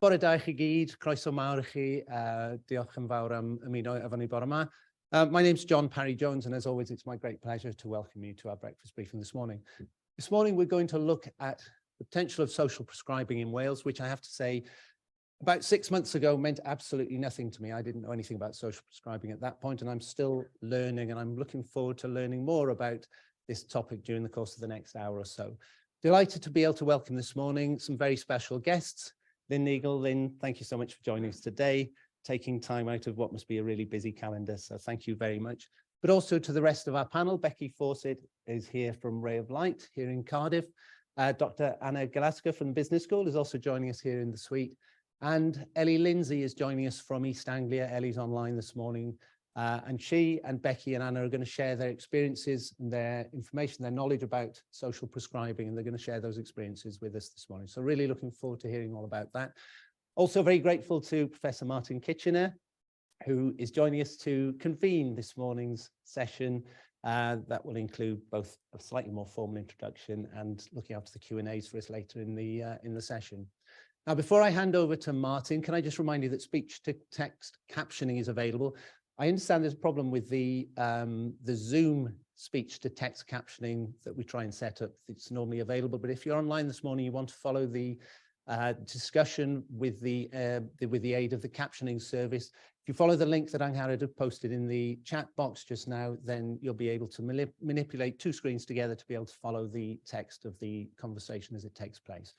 Bore da chi gyd, croeso mawr I chi, diolch yn fawr am ymuno efo ni bore yma. My name's John Parry-Jones, and as always, it's my great pleasure to welcome you to our breakfast briefing this morning. This morning, we're going to look at the potential of social prescribing in Wales, which I have to say, about 6 months ago, meant absolutely nothing to me. I didn't know anything about social prescribing at that point, and I'm still learning, and I'm looking forward to learning more about this topic during the course of the next hour or so. Delighted to be able to welcome this morning some very special guests. Lynne Neagle. Lynne, thank you so much for joining us today, taking time out of what must be a really busy calendar, so thank you very much. But also to the rest of our panel, Becky Fawcett is here from Ray of Light here in Cardiff. Dr. Anna Galazka from the Business School is also joining us here in the suite. And Ellie Lindsay is joining us from East Anglia. Ellie's online this morning. And she and Becky and Anna are going to share their experiences and their information, their knowledge about social prescribing, and they're going to share those experiences with us this morning. So really looking forward to hearing all about that. Also very grateful to Professor Martin Kitchener, who is joining us to convene this morning's session. That will include both a slightly more formal introduction and looking after the Q&As for us later in the session. Now, before I hand over to Martin, can I just remind you that speech-to-text captioning is available. I understand there's a problem with the Zoom speech-to-text captioning that we try and set up. It's normally available, but if you're online this morning, you want to follow the discussion with the aid of the captioning service. If you follow the link that Angharad had posted in the chat box just now, then you'll be able to manipulate two screens together to be able to follow the text of the conversation as it takes place.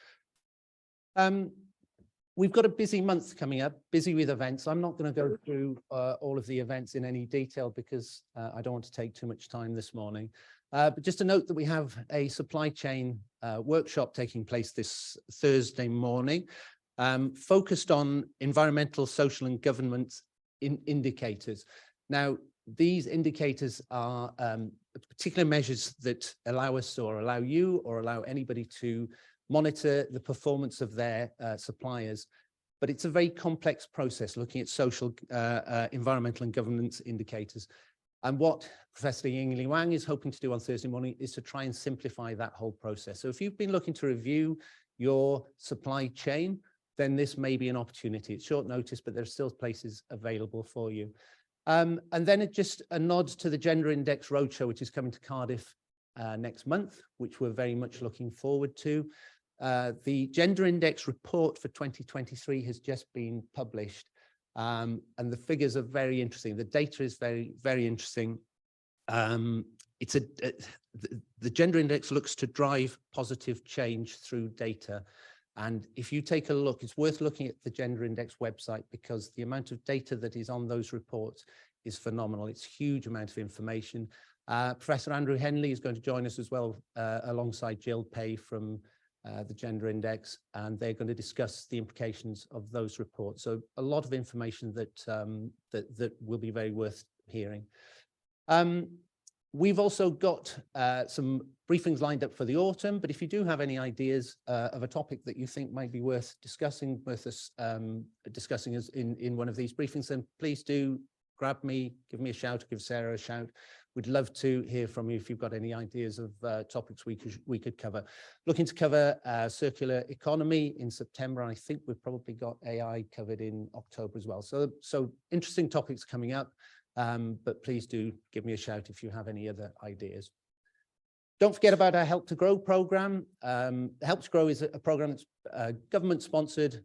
We've got a busy month coming up, busy with events. I'm not going to go through all of the events in any detail because I don't want to take too much time this morning. But just to note that we have a supply chain workshop taking place this Thursday morning, focused on environmental, social and government indicators. Now, these indicators are particular measures that allow us or allow you or allow anybody to monitor the performance of their suppliers, but it's a very complex process looking at social, environmental and governance indicators. And what Professor Yingli Wang is hoping to do on Thursday morning is to try and simplify that whole process. So if you've been looking to review your supply chain, then this may be an opportunity. It's short notice, but there are still places available for you. And then just a nod to the Gender Index Roadshow, which is coming to Cardiff next month, which we're very much looking forward to. The Gender Index report for 2023 has just been published, and the figures are very interesting. The data is very, very interesting. The Gender Index looks to drive positive change through data. And if you take a look, it's worth looking at the Gender Index website because the amount of data that is on those reports is phenomenal. It's a huge amount of information. Professor Andrew Henley is going to join us as well, alongside Jill Pay from the Gender Index, and they're going to discuss the implications of those reports. So a lot of information that that will be very worth hearing. We've also got some briefings lined up for the autumn, but if you do have any ideas of a topic that you think might be worth discussing, discussing as in one of these briefings, then please do grab me, give me a shout, give Sarah a shout. We'd love to hear from you if you've got any ideas of topics we could cover. Looking to cover circular economy in September, and I think we've probably got AI covered in October as well. So interesting topics coming up, but please do give me a shout if you have any other ideas. Don't forget about our Help to Grow program. Help to Grow is a program that's government sponsored,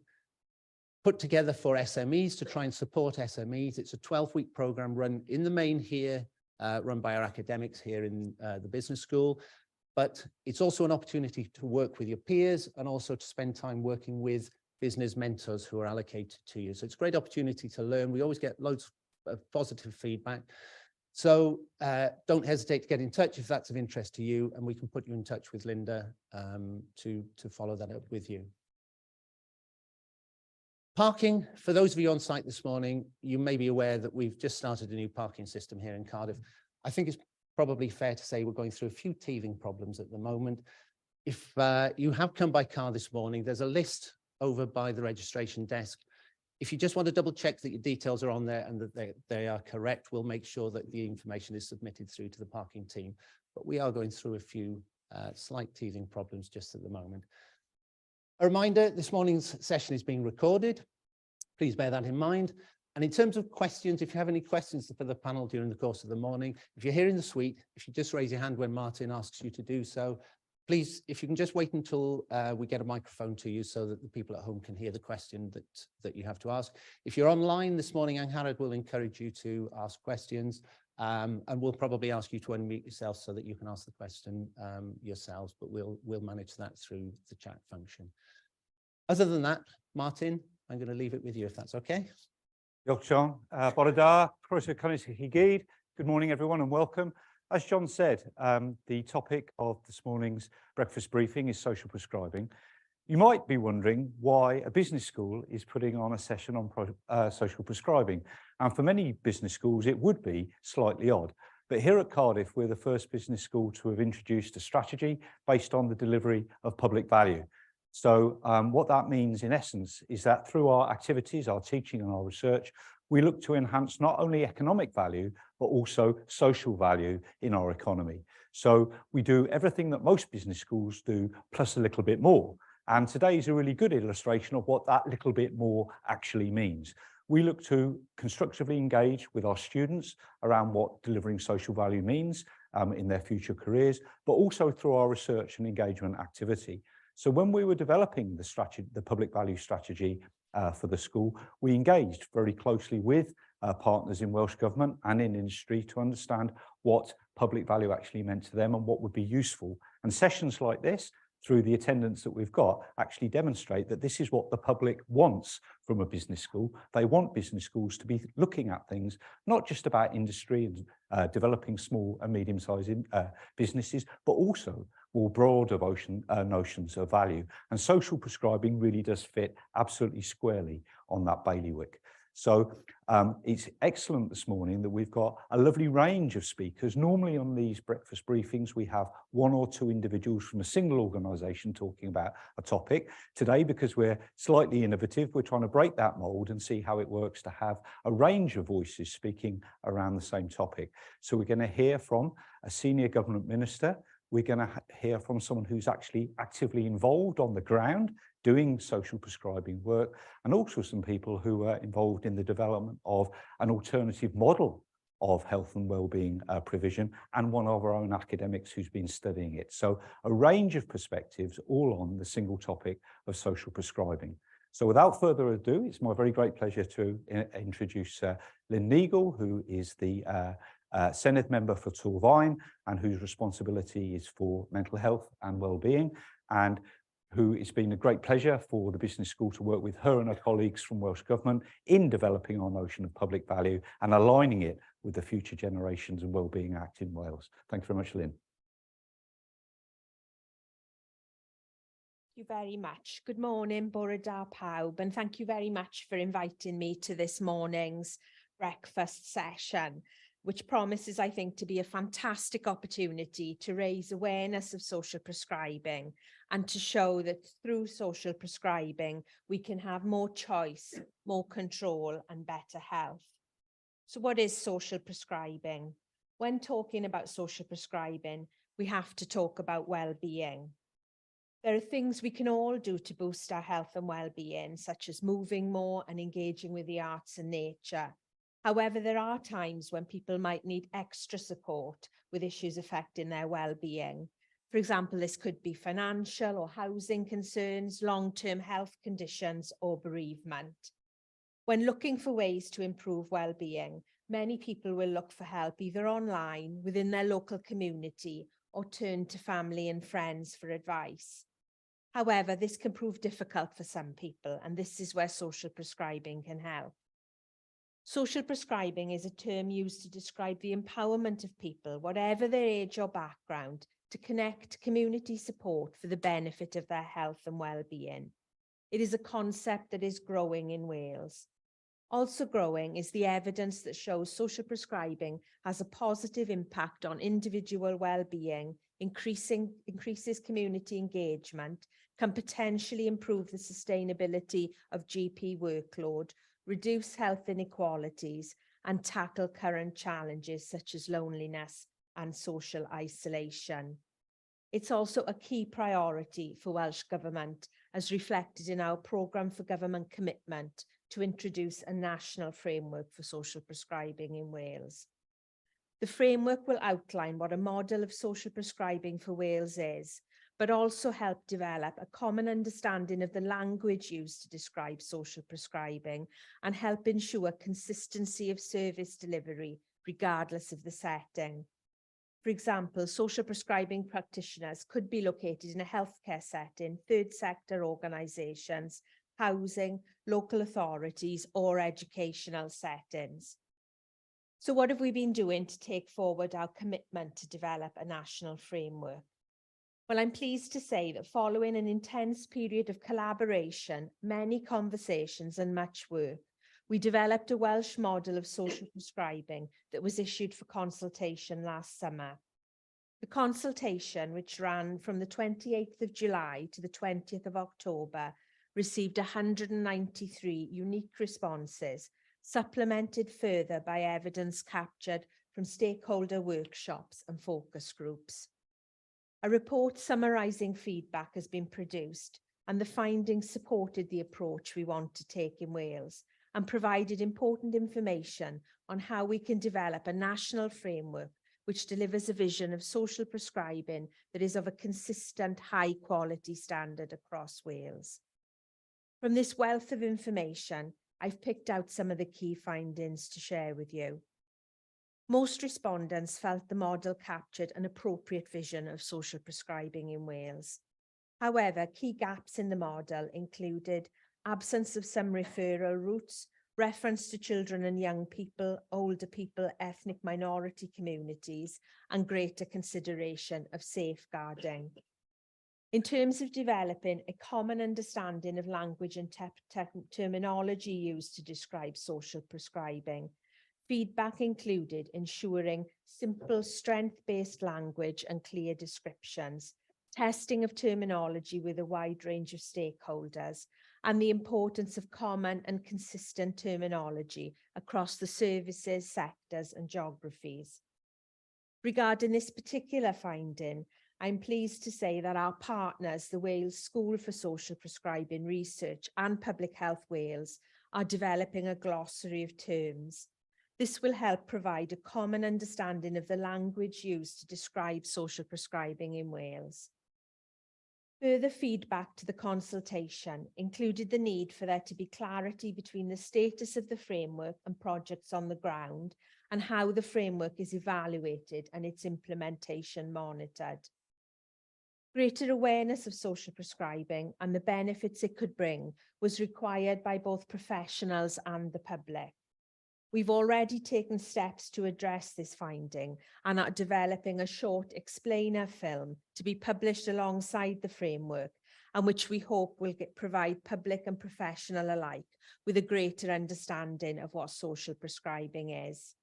put together for SMEs to try and support SMEs. It's a 12-week program run in the main here, run by our academics here in the business school, but it's also an opportunity to work with your peers and also to spend time working with business mentors who are allocated to you. So it's a great opportunity to learn. We always get loads of positive feedback. So don't hesitate to get in touch if that's of interest to you, and we can put you in touch with Linda to follow that up with you. Parking, for those of you on site this morning, you may be aware that we've just started a new parking system here in Cardiff. I think it's probably fair to say we're going through a few teething problems at the moment. If you have come by car this morning, there's a list over by the registration desk. If you just want to double check that your details are on there and that they are correct, we'll make sure that the information is submitted through to the parking team. But we are going through a few slight teething problems just at the moment. A reminder, this morning's session is being recorded. Please bear that in mind. And in terms of questions, if you have any questions for the panel during the course of the morning, if you're here in the suite, if you just raise your hand when Martin asks you to do so, please, if you can just wait until we get a microphone to you so that the people at home can hear the question that you have to ask. If you're online this morning, Angharad will encourage you to ask questions, and we'll probably ask you to unmute yourself so that you can ask the question yourselves, but we'll manage that through the chat function. Other than that, Martin, I'm going to leave it with you if that's okay. Good morning, everyone, and welcome. As John said, the topic of this morning's breakfast briefing is social prescribing. You might be wondering why a business school is putting on a session on social prescribing. And for many business schools, it would be slightly odd. But here at Cardiff, we're the first business school to have introduced a strategy based on the delivery of public value. So what that means in essence is that through our activities, our teaching and our research, we look to enhance not only economic value, but also social value in our economy. So we do everything that most business schools do, plus a little bit more. And today is a really good illustration of what that little bit more actually means. We look to constructively engage with our students around what delivering social value means in their future careers, but also through our research and engagement activity. So when we were developing the strategy, the public value strategy for the school, we engaged very closely with partners in Welsh Government and in industry to understand what public value actually meant to them and what would be useful. And sessions like this, through the attendance that we've got, actually demonstrate that this is what the public wants from a business school. They want business schools to be looking at things, not just about industry and developing small and medium-sized businesses, but also more broader notions of value. And social prescribing really does fit absolutely squarely on that bailiwick. So it's excellent this morning that we've got a lovely range of speakers. Normally on these breakfast briefings, we have one or two individuals from a single organisation talking about a topic. Today, because we're slightly innovative, we're trying to break that mould and see how it works to have a range of voices speaking around the same topic. So we're going to hear from a senior government minister. We're going to hear from someone who's actually actively involved on the ground doing social prescribing work, and also some people who are involved in the development of an alternative model of health and wellbeing provision, and one of our own academics who's been studying it. So a range of perspectives all on the single topic of social prescribing. So without further ado, it's my very great pleasure to introduce Lynne Neagle, who is the Senedd member for Torfaen and whose responsibility is for mental health and wellbeing, and who it's been a great pleasure for the business school to work with her and her colleagues from Welsh Government in developing our notion of public value and aligning it with the Future Generations and Wellbeing Act in Wales. Thanks very much, Lynne. Thank you very much. Good morning, bore da pawb, and thank you very much for inviting me to this morning's breakfast session, which promises, I think, to be a fantastic opportunity to raise awareness of social prescribing and to show that through social prescribing, we can have more choice, more control, and better health. So what is social prescribing? When talking about social prescribing, we have to talk about well-being. There are things we can all do to boost our health and well-being, such as moving more and engaging with the arts and nature. However, there are times when people might need extra support with issues affecting their well-being. For example, this could be financial or housing concerns, long-term health conditions, or bereavement. When looking for ways to improve well-being, many people will look for help either online, within their local community, or turn to family and friends for advice. However, this can prove difficult for some people, and this is where social prescribing can help. Social prescribing is a term used to describe the empowerment of people, whatever their age or background, to connect community support for the benefit of their health and well-being. It is a concept that is growing in Wales. Also growing is the evidence that shows social prescribing has a positive impact on individual well-being, increases community engagement, can potentially improve the sustainability of GP workload, reduce health inequalities, and tackle current challenges such as loneliness and social isolation. It's also a key priority for Welsh Government as reflected in our programme for government commitment to introduce a national framework for social prescribing in Wales. The framework will outline what a model of social prescribing for Wales is, but also help develop a common understanding of the language used to describe social prescribing and help ensure consistency of service delivery regardless of the setting. For example, social prescribing practitioners could be located in a healthcare setting, third sector organisations, housing, local authorities, or educational settings. So what have we been doing to take forward our commitment to develop a national framework? Well, I'm pleased to say that following an intense period of collaboration, many conversations and much work, we developed a Welsh model of social prescribing that was issued for consultation last summer. The consultation, which ran from the 28th of July to the 20th of October, received 193 unique responses, supplemented further by evidence captured from stakeholder workshops and focus groups. A report summarising feedback has been produced, and the findings supported the approach we want to take in Wales and provided important information on how we can develop a national framework which delivers a vision of social prescribing that is of a consistent, high-quality standard across Wales. From this wealth of information, I've picked out some of the key findings to share with you. Most respondents felt the model captured an appropriate vision of social prescribing in Wales. However, key gaps in the model included absence of some referral routes, reference to children and young people, older people, ethnic minority communities, and greater consideration of safeguarding. In terms of developing a common understanding of language and terminology used to describe social prescribing, feedback included ensuring simple, strength-based language and clear descriptions, testing of terminology with a wide range of stakeholders, and the importance of common and consistent terminology across the services, sectors, and geographies. Regarding this particular finding, I'm pleased to say that our partners, the Wales School for Social Prescribing Research and Public Health Wales, are developing a glossary of terms. This will help provide a common understanding of the language used to describe social prescribing in Wales. Further feedback to the consultation included the need for there to be clarity between the status of the framework and projects on the ground and how the framework is evaluated and its implementation monitored. Greater awareness of social prescribing and the benefits it could bring was required by both professionals and the public. We've already taken steps to address this finding and are developing a short explainer film to be published alongside the framework, and which we hope will provide public and professional alike with a greater understanding of what social prescribing is.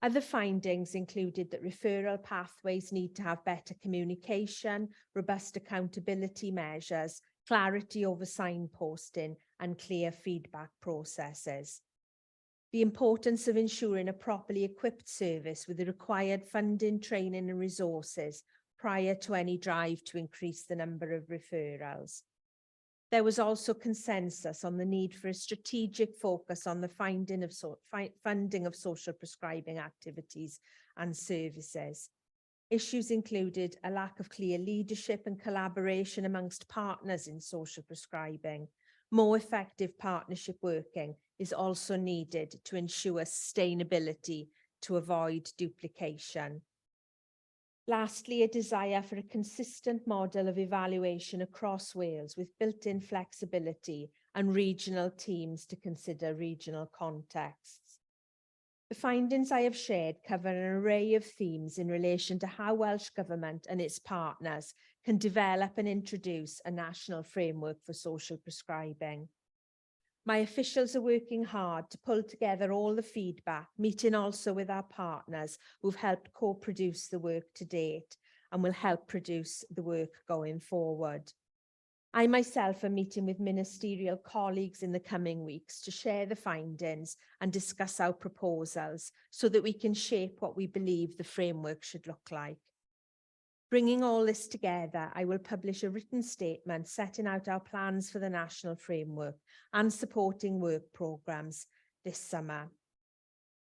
Other findings included that referral pathways need to have better communication, robust accountability measures, clarity over signposting, and clear feedback processes. The importance of ensuring a properly equipped service with the required funding, training, and resources prior to any drive to increase the number of referrals. There was also consensus on the need for a strategic focus on the funding of social prescribing activities and services. Issues included a lack of clear leadership and collaboration amongst partners in social prescribing. More effective partnership working is also needed to ensure sustainability to avoid duplication. Lastly, a desire for a consistent model of evaluation across Wales with built-in flexibility and regional teams to consider regional contexts. The findings I have shared cover an array of themes in relation to how Welsh Government and its partners can develop and introduce a national framework for social prescribing. My officials are working hard to pull together all the feedback, meeting also with our partners who've helped co-produce the work to date and will help produce the work going forward. I myself am meeting with ministerial colleagues in the coming weeks to share the findings and discuss our proposals so that we can shape what we believe the framework should look like. Bringing all this together, I will publish a written statement setting out our plans for the national framework and supporting work programmes this summer.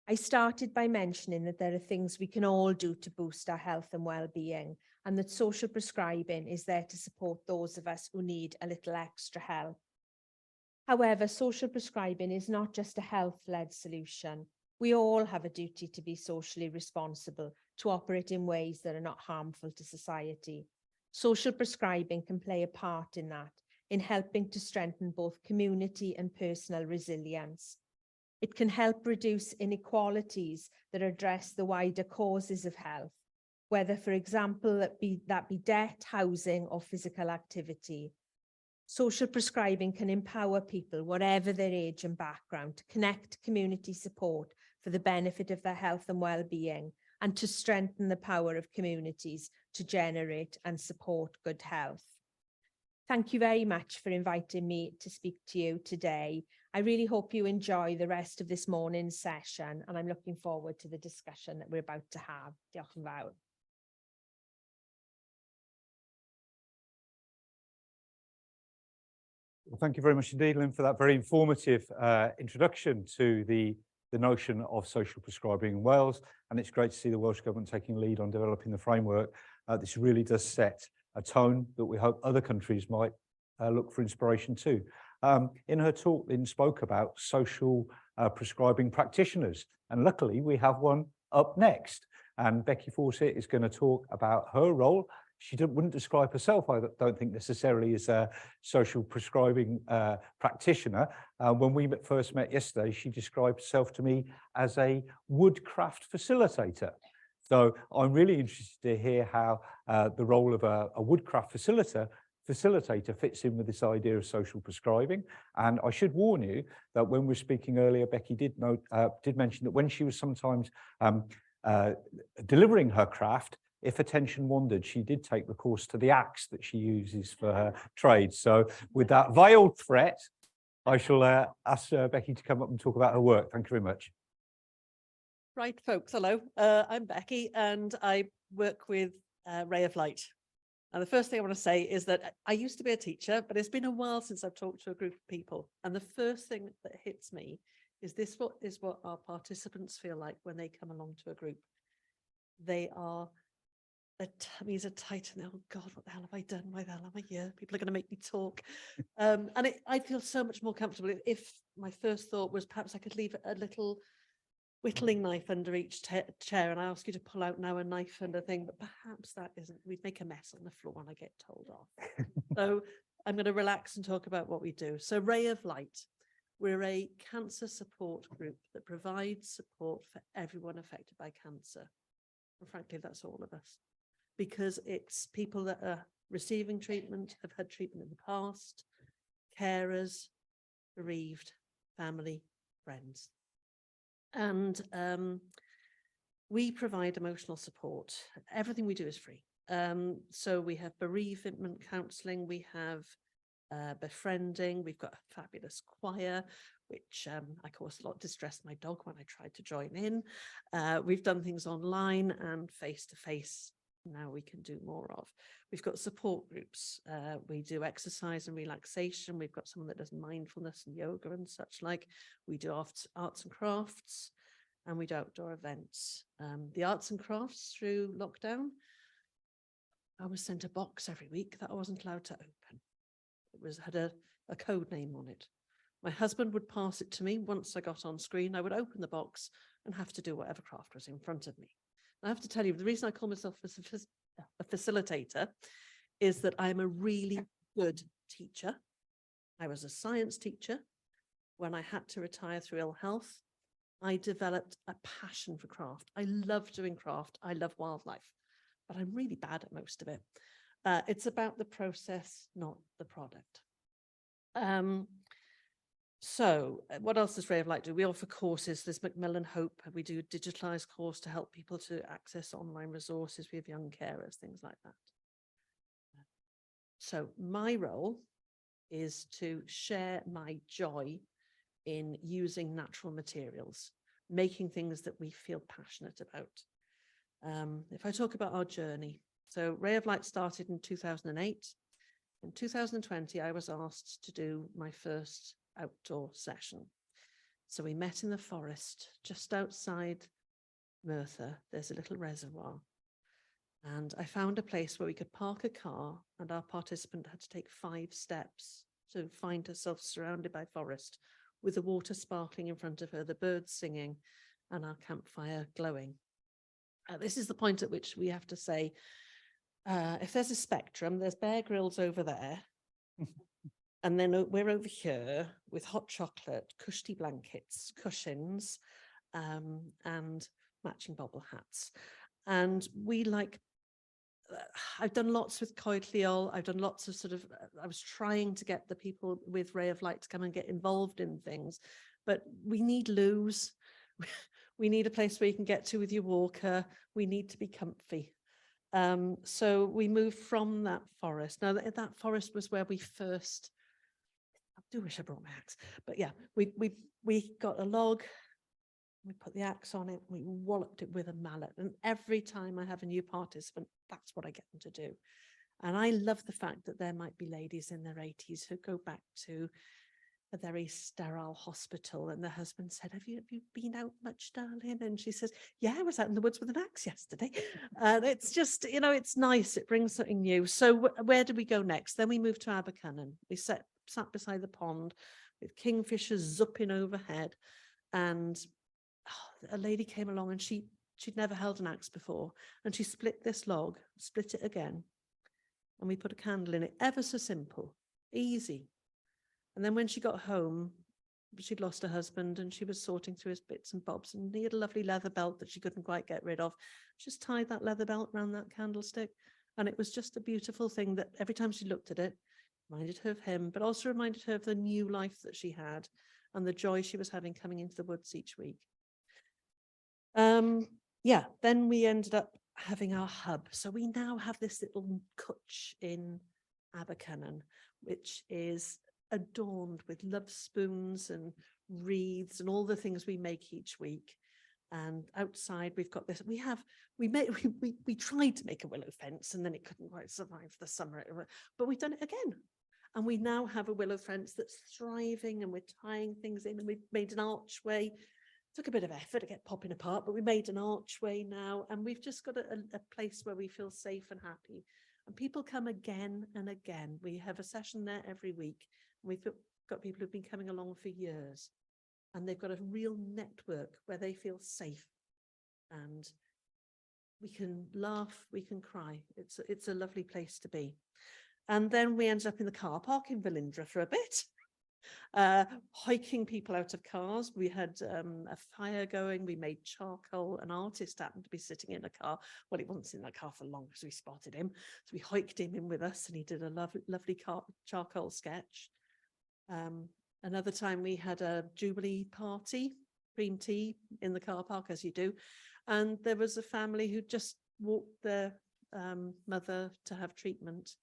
I started by mentioning that there are things we can all do to boost our health and well-being, and that social prescribing is there to support those of us who need a little extra help. However, social prescribing is not just a health-led solution. We all have a duty to be socially responsible, to operate in ways that are not harmful to society. Social prescribing can play a part in that, in helping to strengthen both community and personal resilience. It can help reduce inequalities that address the wider causes of health, whether, for example, that be debt, housing, or physical activity. Social prescribing can empower people, whatever their age and background, to connect to community support for the benefit of their health and well-being, and to strengthen the power of communities to generate and support good health. Thank you very much for inviting me to speak to you today. I really hope you enjoy the rest of this morning's session, and I'm looking forward to the discussion that we're about to have. Diolch yn fawr. Well, thank you very much indeed, Lynn, for that very informative introduction to the notion of social prescribing in Wales. And it's great to see the Welsh Government taking lead on developing the framework. This really does set a tone that we hope other countries might look for inspiration to. In her talk, Lynn spoke about social prescribing practitioners. And luckily, we have one up next. And Becky Fawcett is going to talk about her role. She wouldn't describe herself, I don't think, necessarily as a social prescribing practitioner. When we first met yesterday, she described herself to me as a woodcraft facilitator. So I'm really interested to hear how the role of a woodcraft facilitator fits in with this idea of social prescribing. And I should warn you that when we were speaking earlier, Becky did mention that when she was sometimes delivering her craft, if attention wandered, she did take recourse to the axe that she uses for her trade. So with that veiled threat, I shall ask Becky to come up and talk about her work. Thank you very much. Right, folks, hello. I'm Becky and I work with Ray of Light. And the first thing I want to say is that I used to be a teacher, but it's been a while since I've talked to a group of people. And the first thing that hits me is what our participants feel like when they come along to a group. Their tummies are tight and oh God, what the hell have I done? Why the hell am I here? People are going to make me talk. I'd feel so much more comfortable if my first thought was perhaps I could leave a little whittling knife under each chair and I ask you to pull out now a knife and a thing, but perhaps that isn't, we'd make a mess on the floor and I get told off. So I'm going to relax and talk about what we do. So Ray of Light, we're a cancer support group that provides support for everyone affected by cancer. And frankly, that's all of us. Because it's people that are receiving treatment, have had treatment in the past, carers, bereaved, family, friends. And we provide emotional support. Everything we do is free. So we have bereavement counselling, we have befriending, we've got a fabulous choir, which I caused a lot of distress to my dog when I tried to join in. We've done things online and face-to-face. Now we can do more of. We've got support groups. We do exercise and relaxation. We've got someone that does mindfulness and yoga and such like. We do arts and crafts, and we do outdoor events. The arts and crafts through lockdown, I was sent a box every week that I wasn't allowed to open. It had a code name on it. My husband would pass it to me. Once I got on screen, I would open the box and have to do whatever craft was in front of me. I have to tell you, the reason I call myself a facilitator is that I'm a really good teacher. I was a science teacher. When I had to retire through ill health, I developed a passion for craft. I love doing craft. I love wildlife, but I'm really bad at most of it. It's about the process, not the product. So what else does Ray of Light do? We offer courses. There's Macmillan Hope. We do a digitalized course to help people to access online resources. We have young carers, things like that. So my role is to share my joy in using natural materials, making things that we feel passionate about. If I talk about our journey, So Ray of Light started in 2008. In 2020, I was asked to do my first outdoor session. So we met in the forest just outside Merthyr. There's a little reservoir. And I found a place where we could park a car, and our participant had to take 5 steps to find herself surrounded by forest, with the water sparkling in front of her, the birds singing, and our campfire glowing. This is the point at which we have to say, if there's a spectrum, there's Bear Grylls over there, and then we're over here with hot chocolate, cushy blankets, cushions, and matching bobble hats. And we like, I've done lots with Coedliol. I've done lots of I was trying to get the people with Ray of Light to come and get involved in things, but we need loos. We need a place where you can get to with your walker. We need to be comfy. So we moved from that forest. Now that forest was where we first, I do wish I brought my axe, but yeah, we got a log, we put the axe on it, we walloped it with a mallet. And every time I have a new participant, that's what I get them to do. And I love the fact that there might be ladies in their 80s who go back to a very sterile hospital, and the husband said, have you been out much, darling? And she says, yeah, I was out in the woods with an axe yesterday. And it's just, it's nice. It brings something new. So where do we go next? Then we moved to Abercynon. We sat beside the pond with kingfishers zupping overhead, and a lady came along, and she'd never held an axe before, and she split this log, split it again, and we put a candle in it. Ever so simple, easy. And then when she got home, she'd lost her husband, and she was sorting through his bits and bobs, and he had a lovely leather belt that she couldn't quite get rid of. Just tied that leather belt around that candlestick, and it was just a beautiful thing that every time she looked at it, reminded her of him, but also reminded her of the new life that she had and the joy she was having coming into the woods each week. Then we ended up having our hub. So we now have this little cwtch in Abercynon, which is adorned with love spoons and wreaths and all the things we make each week. And outside we've got this, we tried to make a willow fence, and then it couldn't quite survive the summer, but we've done it again. And we now have a willow fence that's thriving, and we're tying things in, and we've made an archway. Took a bit of effort to get popping apart, but we made an archway now, and we've just got a place where we feel safe and happy. And people come again and again. We have a session there every week. And we've got people who've been coming along for years, and they've got a real network where they feel safe, and we can laugh, we can cry. It's a lovely place to be. And then we ended up in the car park in Velindre for a bit. Hiking people out of cars. We had a fire going. We made charcoal. An artist happened to be sitting in a car. Well, he wasn't in that car for long because we spotted him. So we hiked him in with us, and he did a lovely charcoal sketch. Another time we had a Jubilee party, cream tea in the car park, as you do. And there was a family who just walked their mother to have treatment.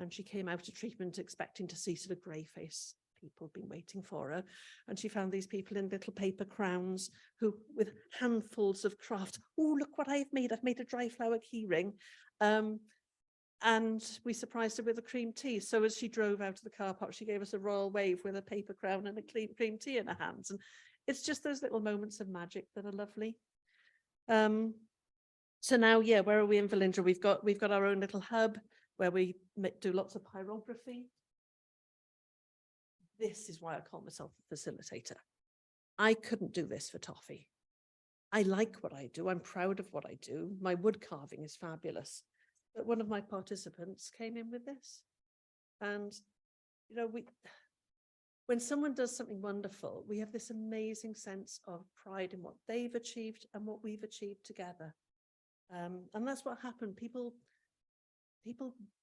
And she came out of treatment expecting to see sort of grey face people been waiting for her, and she found these people in little paper crowns who, with handfuls of craft, oh, look what I've made a dry flower key ring, and we surprised her with a cream tea. So as she drove out of the car park, she gave us a royal wave with a paper crown and a cream tea in her hands. And it's just those little moments of magic that are lovely. So now, where are we in Velindre? We've got our own little hub where we do lots of pyrography. This is why I call myself a facilitator. I couldn't do this for toffee. I like what I do. I'm proud of what I do. My wood carving is fabulous. But one of my participants came in with this. And, when someone does something wonderful, we have this amazing sense of pride in what they've achieved and what we've achieved together. And that's what happened. People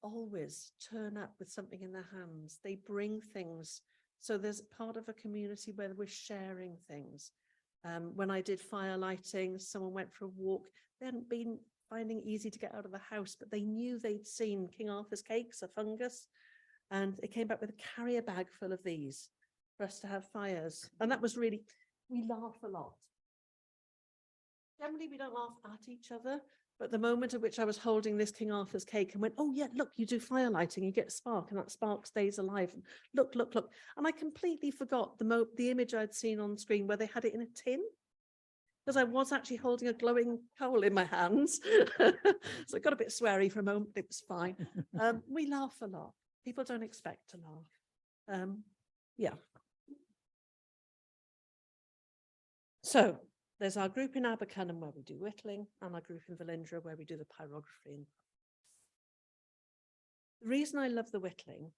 always turn up with something in their hands. They bring things. So there's part of a community where we're sharing things. When I did fire lighting, someone went for a walk. They hadn't been finding it easy to get out of the house, but they knew they'd seen King Arthur's cakes, a fungus, and they came back with a carrier bag full of these for us to have fires. And that was really, we laugh a lot. Generally, we don't laugh at each other, But the moment at which I was holding this King Arthur's cake and went, oh yeah, look, you do fire lighting, you get a spark and that spark stays alive. And look, look, look. And I completely forgot the image I'd seen on screen where they had it in a tin. Because I was actually holding a glowing coal in my hands. So I got a bit sweary for a moment, but it was fine. We laugh a lot. People don't expect to laugh. Yeah. So there's our group in Abercynon where we do whittling, and our group in Velindre where we do the pyrography. The reason I love the whittling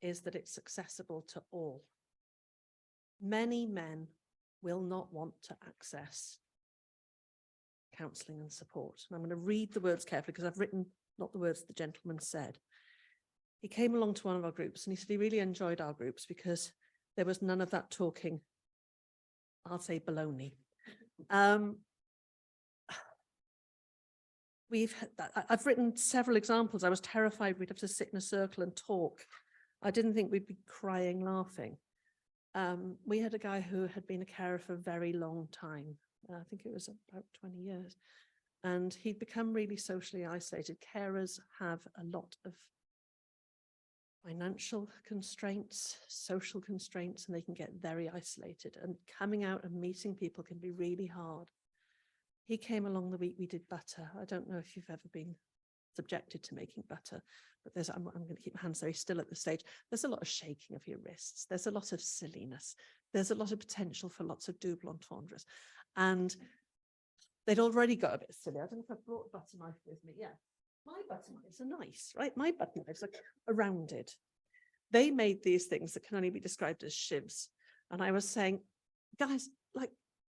is that it's accessible to all. Many men will not want to access counselling and support. And I'm going to read the words carefully because I've written not the words the gentleman said. He came along to one of our groups and he said he really enjoyed our groups because there was none of that talking, I'll say baloney. I've written several examples. I was terrified we'd have to sit in a circle and talk. I didn't think we'd be crying, laughing. We had a guy who had been a carer for a very long time. I think it was about 20 years. And he'd become really socially isolated. Carers have a lot of financial constraints, social constraints, and they can get very isolated. And coming out and meeting people can be really hard. He came along the week we did butter. I don't know if you've ever been subjected to making butter, but I'm going to keep my hands very still at this stage. There's a lot of shaking of your wrists. There's a lot of silliness. There's a lot of potential for lots of double entendres. And they'd already got a bit silly. I don't know if I've brought a butter knife with me. Yeah. My butter knives are nice, right? My butter knives are rounded. They made these things that can only be described as shivs. And I was saying, guys, like,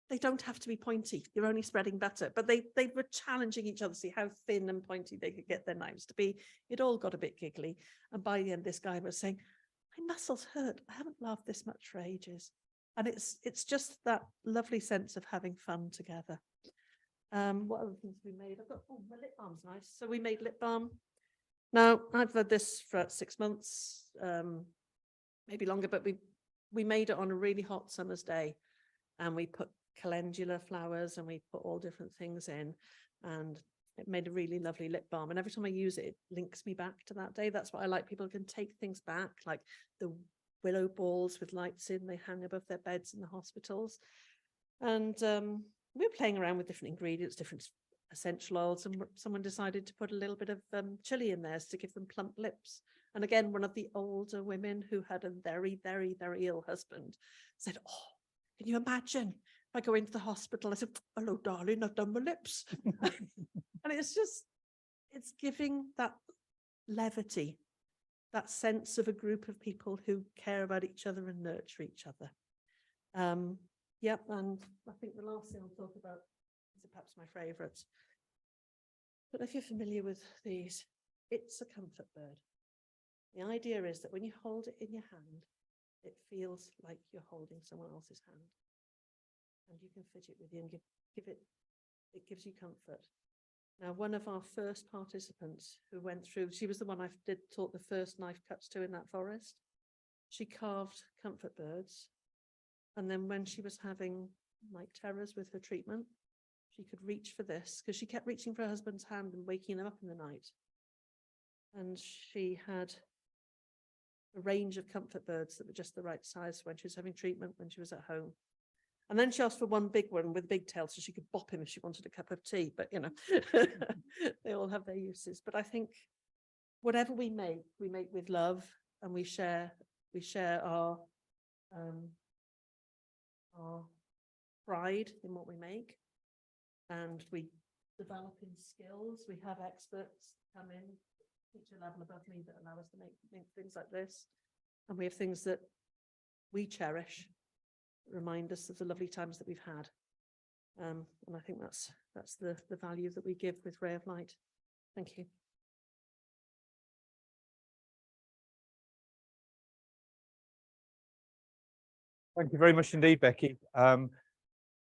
they don't have to be pointy. You're only spreading butter. But they were challenging each other to see how thin and pointy they could get their knives to be. It all got a bit giggly. And by the end, this guy was saying, my muscles hurt. I haven't laughed this much for ages. And it's just that lovely sense of having fun together. What other things we made? My lip balm's nice. So we made lip balm. Now, I've had this for 6 months, maybe longer, but we made it on a really hot summer's day. And we put calendula flowers and we put all different things in. And it made a really lovely lip balm. And every time I use it, it links me back to that day. That's what I like. People can take things back, like the willow balls with lights in. They hang above their beds in the hospitals. And we were playing around with different ingredients, different essential oils, and someone decided to put a little bit of chili in theirs to give them plump lips. And again, one of the older women who had a very, very, very ill husband said, oh, can you imagine if I go into the hospital? I said, hello, darling, I've done my lips. And it's giving that levity, that sense of a group of people who care about each other and nurture each other. Yep, and I think the last thing I'll talk about is perhaps my favourite. But if you're familiar with these, it's a comfort bird. The idea is that when you hold it in your hand, it feels like you're holding someone else's hand. And you can fit it with you and it gives you comfort. Now, one of our first participants who went through, she was the one I taught the first knife cuts to in that forest. She carved comfort birds. And then when she was having night terrors with her treatment, she could reach for this because she kept reaching for her husband's hand and waking him up in the night. And she had a range of comfort birds that were just the right size when she was having treatment, when she was at home. And then she asked for one big one with a big tail so she could bop him if she wanted a cup of tea. But, you know, they all have their uses. But I think whatever we make with love, and we share our pride in what we make, and we develop in skills. We have experts come in, teach a level above me that allow us to make things like this, and we have things that we cherish, remind us of the lovely times that we've had, and I think that's the value that we give with Ray of Light. Thank you. Thank you very much indeed, Becky.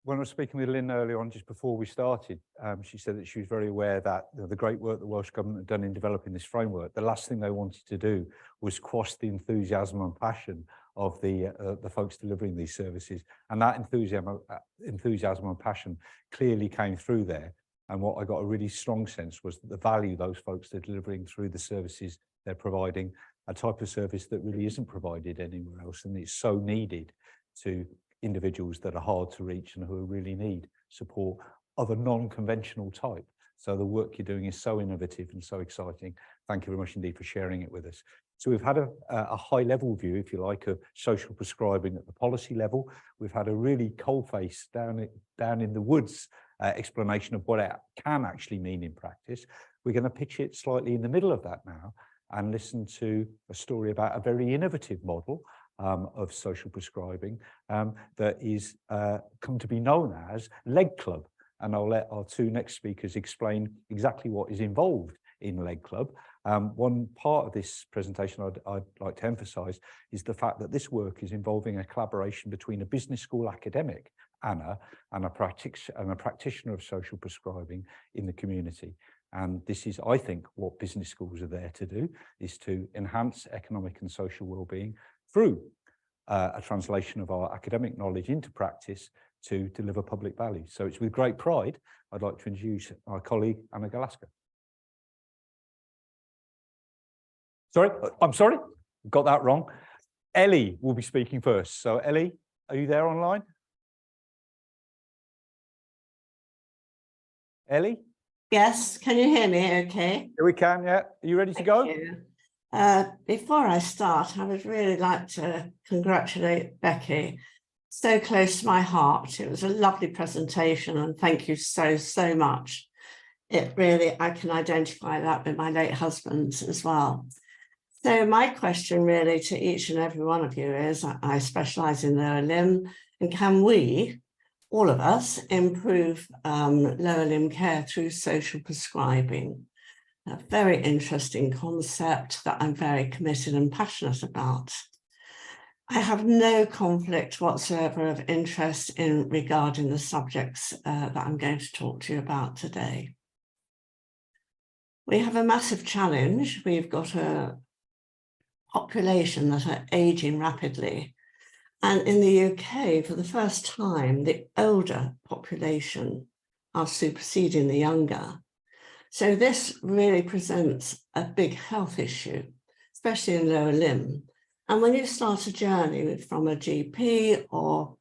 When I was speaking with Lynne earlier on, just before we started, she said that she was very aware that the great work the Welsh Government had done in developing this framework, the last thing they wanted to do was quash the enthusiasm and passion of the folks delivering these services. And that enthusiasm and passion clearly came through there. And what I got a really strong sense was that the value those folks are delivering through the services they're providing, a type of service that really isn't provided anywhere else, and it's so needed to individuals that are hard to reach and who really need support of a non-conventional type. So the work you're doing is so innovative and so exciting. Thank you very much indeed for sharing it with us. So we've had a high-level view, if you like, of social prescribing at the policy level. We've had a really cold-face down in the woods explanation of what it can actually mean in practice. We're going to pitch it slightly in the middle of that now and listen to a story about a very innovative model of social prescribing that is come to be known as Leg Club. And I'll let our two next speakers explain exactly what is involved in Leg Club. One part of this presentation I'd like to emphasise is the fact that this work is involving a collaboration between a business school academic, Anna, and a practitioner of social prescribing in the community. And this is, I think, what business schools are there to do, is to enhance economic and social well-being through a translation of our academic knowledge into practice to deliver public value. So it's with great pride I'd like to introduce our colleague, Anna Galazka. Sorry, I'm sorry, got that wrong. Ellie will be speaking first. So Ellie, are you there online? Ellie? Yes, can you hear me okay? Here we can, yeah. Are you ready to go? Thank you. Before I start, I would really like to congratulate Becky. So close to my heart. It was a lovely presentation and thank you so much. It really, I can identify that with my late husband as well. So my question really to each and every one of you is, I specialise in lower limb, and can we, all of us, improve lower limb care through social prescribing? A very interesting concept that I'm very committed and passionate about. I have no conflict whatsoever of interest in regarding the subjects that I'm going to talk to you about today. We have a massive challenge. We've got a population that are aging rapidly. And in the UK, for the first time, the older population are superseding the younger. So this really presents a big health issue, especially in lower limb. And when you start a journey from a GP or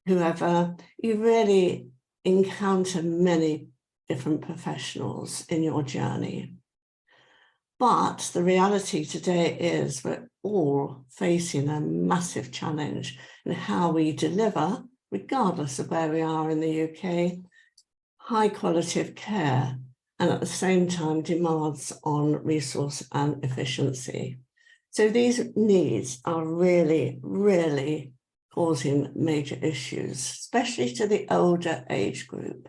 whoever, you really encounter many different professionals in your journey. But the reality today is we're all facing a massive challenge in how we deliver, regardless of where we are in the UK, high quality of care, and at the same time demands on resource and efficiency. So these needs are really causing major issues, especially to the older age group.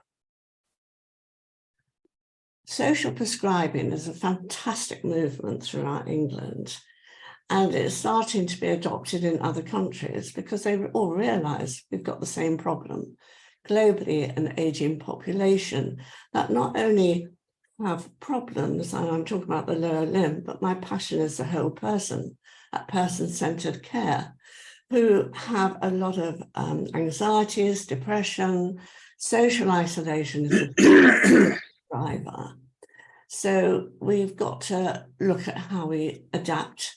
Social prescribing is a fantastic movement throughout England, and it's starting to be adopted in other countries because they all realise we've got the same problem. Globally, an ageing population that not only have problems, and I'm talking about the lower limb, but my passion is the whole person, that person-centred care, who have a lot of anxieties, depression, social isolation is a big driver. So we've got to look at how we adapt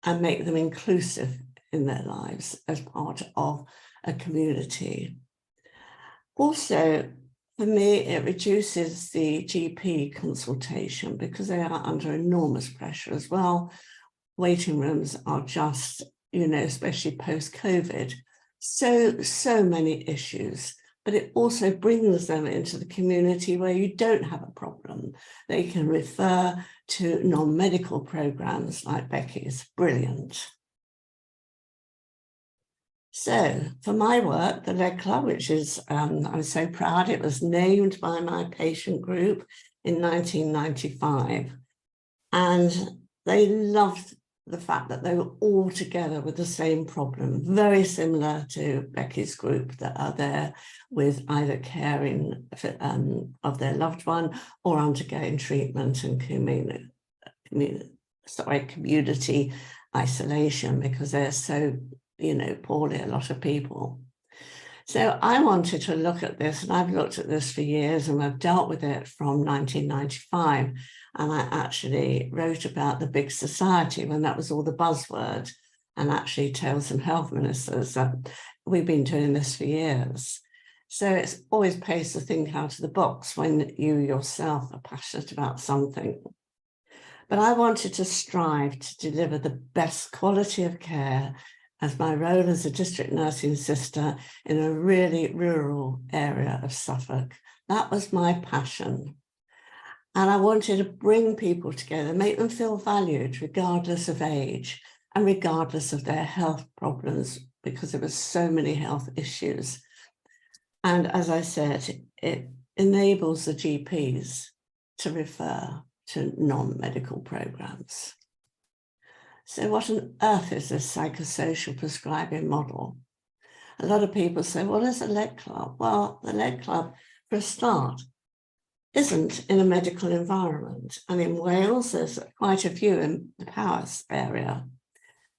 and make them inclusive in their lives as part of a community. Also, for me, it reduces the GP consultation because they are under enormous pressure as well. Waiting rooms are just, you know, especially post-COVID, so many issues, but it also brings them into the community where you don't have a problem. They can refer to non-medical programs like Becky's. Brilliant. So for my work, the Leg Club, which is, I'm so proud, it was named by my patient group in 1995. And they loved the fact that they were all together with the same problem, very similar to Becky's group that are there with either caring for, of their loved one or undergoing treatment and community isolation because they're so, you know, poorly, a lot of people. So I wanted to look at this, and I've looked at this for years, and I've dealt with it from 1995. And I actually wrote about the big society when that was all the buzzword, and actually told some health ministers that we've been doing this for years. So it's always pays to think out of the box when you yourself are passionate about something. But I wanted to strive to deliver the best quality of care as my role as a district nursing sister in a really rural area of Suffolk. That was my passion. And I wanted to bring people together, make them feel valued regardless of age and regardless of their health problems, because there were so many health issues. And as I said, it enables the GPs to refer to non-medical programs. So what on earth is this psychosocial prescribing model? A lot of people say, what is a leg club? Well, the leg club, for a start, isn't in a medical environment. And in Wales, there's quite a few in the Powys area.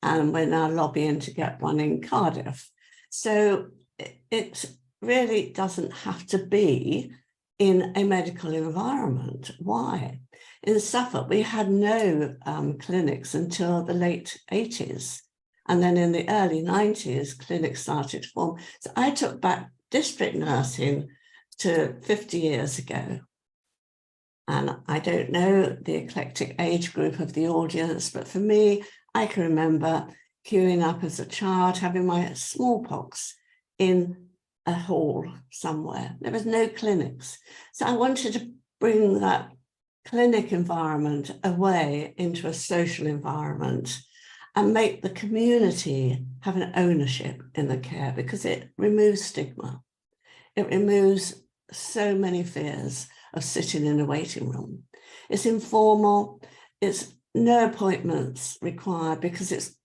And we're now lobbying to get one in Cardiff. So it really doesn't have to be in a medical environment. Why? In Suffolk, we had no clinics until the late 80s. And then in the early 90s, clinics started to form. So I took back district nursing to 50 years ago. And I don't know the eclectic age group of the audience, but for me, I can remember queuing up as a child, having my smallpox in a hall somewhere. There was no clinics. So I wanted to bring that clinic environment away into a social environment and make the community have an ownership in the care, because it removes stigma. It removes so many fears of sitting in a waiting room. It's informal, it's no appointments required because it's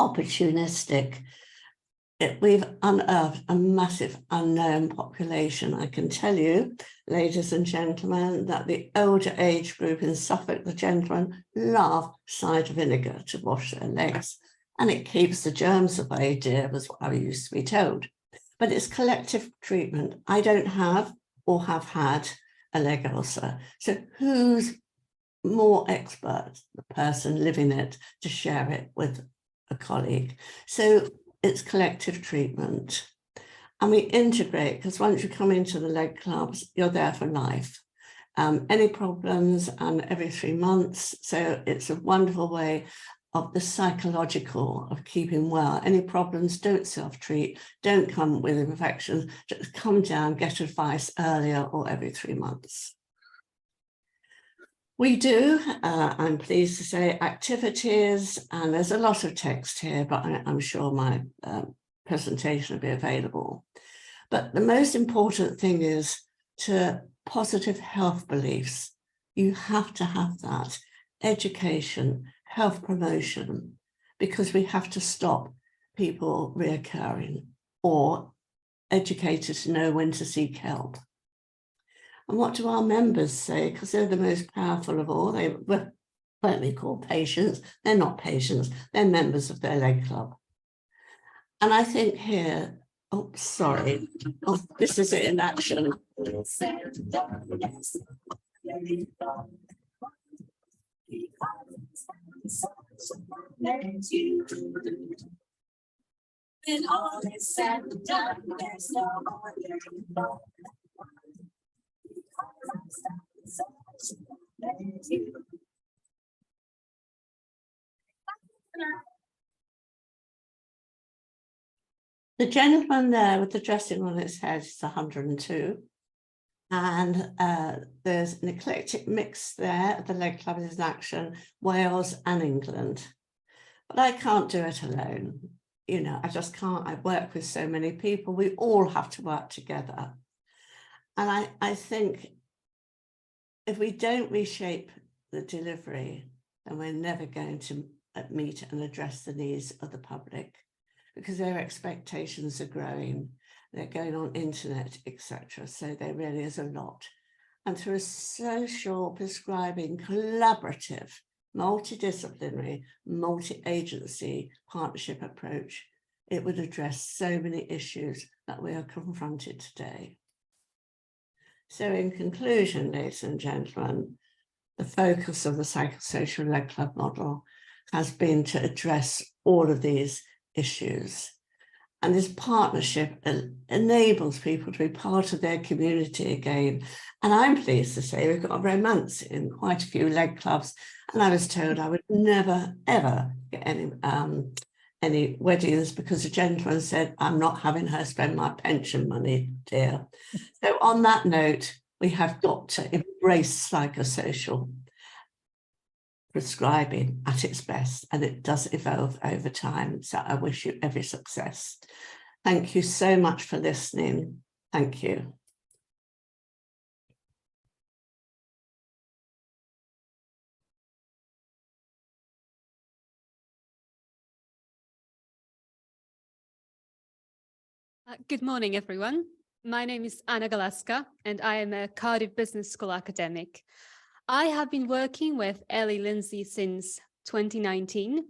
opportunistic. We've unearthed a massive unknown population. I can tell you, ladies and gentlemen, that the older age group in Suffolk, the gentlemen, love cider vinegar to wash their legs. And it keeps the germs away, dear, was what I used to be told. But it's collective treatment. I don't have or have had a leg ulcer. So who's more expert, the person living it, to share it with a colleague? So it's collective treatment. And we integrate, because once you come into the leg clubs, you're there for life. Any problems, and every 3 months. So it's a wonderful way of the psychological of keeping well. Any problems, don't self-treat, don't come with infections, just come down, get advice earlier or every 3 months. We do, I'm pleased to say, activities, and there's a lot of text here, but I'm sure my presentation will be available. But the most important thing is to positive health beliefs. You have to have that education, health promotion, because we have to stop people reoccurring, or educators to know when to seek help. And what do our members say? Because they're the most powerful of all. They were what we call patients. They're not patients, they're members of their leg club. And I think here, oh, sorry, oh, this is it in action. When all is said and done, there's no more. The gentleman there with the dressing on his head is 102. And there's an eclectic mix there. The leg club is in action, Wales and England. But I can't do it alone. You know, I just can't. I work with so many people. We all have to work together. And I think if we don't reshape the delivery, then we're never going to meet and address the needs of the public, because their expectations are growing. They're going on internet, etc. So there really is a lot. And through a social prescribing, collaborative, multidisciplinary, multi-agency partnership approach, it would address so many issues that we are confronted today. So in conclusion, ladies and gentlemen, the focus of the psychosocial leg club model has been to address all of these issues. And this partnership enables people to be part of their community again. And I'm pleased to say we've got a romance in quite a few leg clubs. And I was told I would never, ever get any weddings because the gentleman said, I'm not having her spend my pension money, dear. So on that note, we have got to embrace psychosocial prescribing at its best, and it does evolve over time. So I wish you every success. Thank you so much for listening. Thank you. Good morning, everyone. My name is Anna Galazka, and I am a Cardiff Business School academic. I have been working with Ellie, Lindsay since 2019,